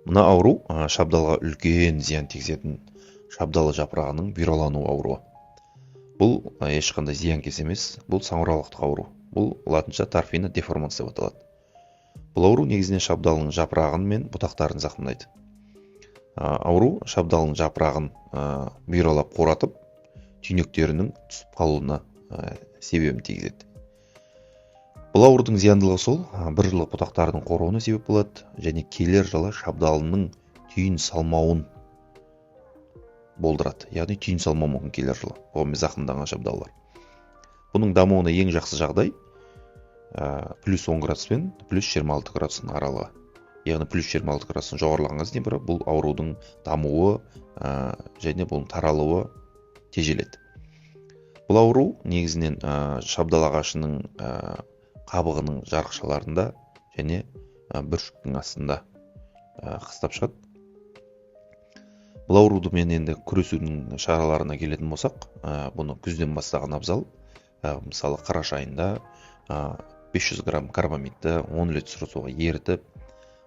Мына ауру шабдалға үлкен зиян тигізетін шабдалы жапырағының бүйралану ауруы. Бұл ешқандай зиянкес емес, бұл саңырауқұлақтық ауру. Бұл латынша торфина деформанс деп аталады. Бұл ауру негізінен шабдалының жапырағын мен бұтақтарын зақымдайды. Ауру шабдалының жапырағын бүйралап қуратып, түйнектерінің түсіп қалуына себебін тигізеді. Бұл аурудың зияндылығы сол, бір жылы бұтақтардың қуруына себеп болады, және келер жылы шабдалының түйін салмауын болдырады. Яғни түйін салмауы мүмкін келер жылы. Оған зақымданған шабдалдар. Бұның дамуына ең жақсы жағдай плюс 10 градус пен плюс 26 градустың аралығы. Яғни плюс 26 градустың жоғарылаған температура бұл аурудың дамуы және бұл таралуы тежеледі. Бұл ауру негізінен шабдал ағашының қабығының жарықшаларында және бүршіктің астында қыстап шығады. Бұл ауруды мен енді күресудің шараларына келетін болсақ, бұны күзден бастаған абзал. Мысалы қараша айында 500 грамм карбамидті 10 литр суға ерітіп,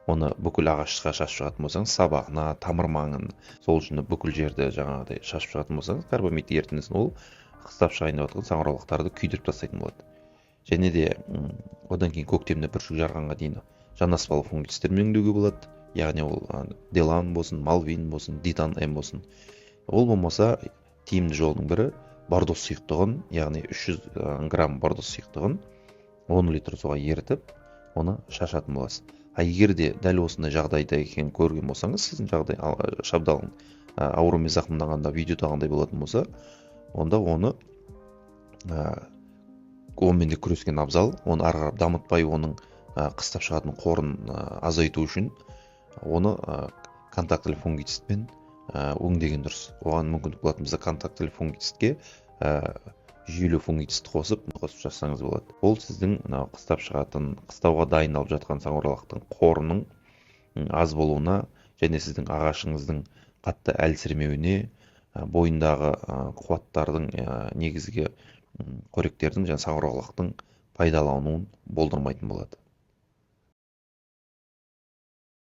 оны бүкіл ағашқа шашып шығатын болсаңыз, сабағына, тамырмаңын, сол үшін бүкіл жерді жаңағыдай шашып шығатын болсаңыз, карбамид ерітіндісін ол қыстап шығайын деп жатқан саңырауқұлақтарды күйдіріп тастайтын болады. Және де одан кейін көктемде бүршік жарғанға дейін жанаспалы фунгицидтермен емдеуге болады. Яғни ол делан болсын, малвин болсын, дитан М болсын. Ол болмаса тиімді жолының бірі бардос сұйықтығын, яғни 300 грамм бардос сұйықтығын 10 литр суға ерітіп, оны шашатын боласыз. Егер де дәл осындай жағдайда екенін көрген болсаңыз, сіздің жағдай шабдалың аурумен зақымданғанда видеодағындай болатын болса, онда оны онымен де күрескен абзал, оны ары қарап дамытпай, оның қыстап шығатын қорын азайту үшін оны контактілі фунгицидпен өңдеген дұрыс. Оған мүмкіндік болатын болса, контактілі фунгицидке жүйелі фунгицидті қосып жасаңыз болады. Ол сіздің қыстап шығатын, қыстауға дайындалып жатқан саңырауқұлақтың қорының аз болуына және сіздің ағашыңыздың қатты әлсіремеуіне, бойындағы қуаттардың негізгі қоректердің және саңырауқұлақтың пайдалануын болдырмайтын болады.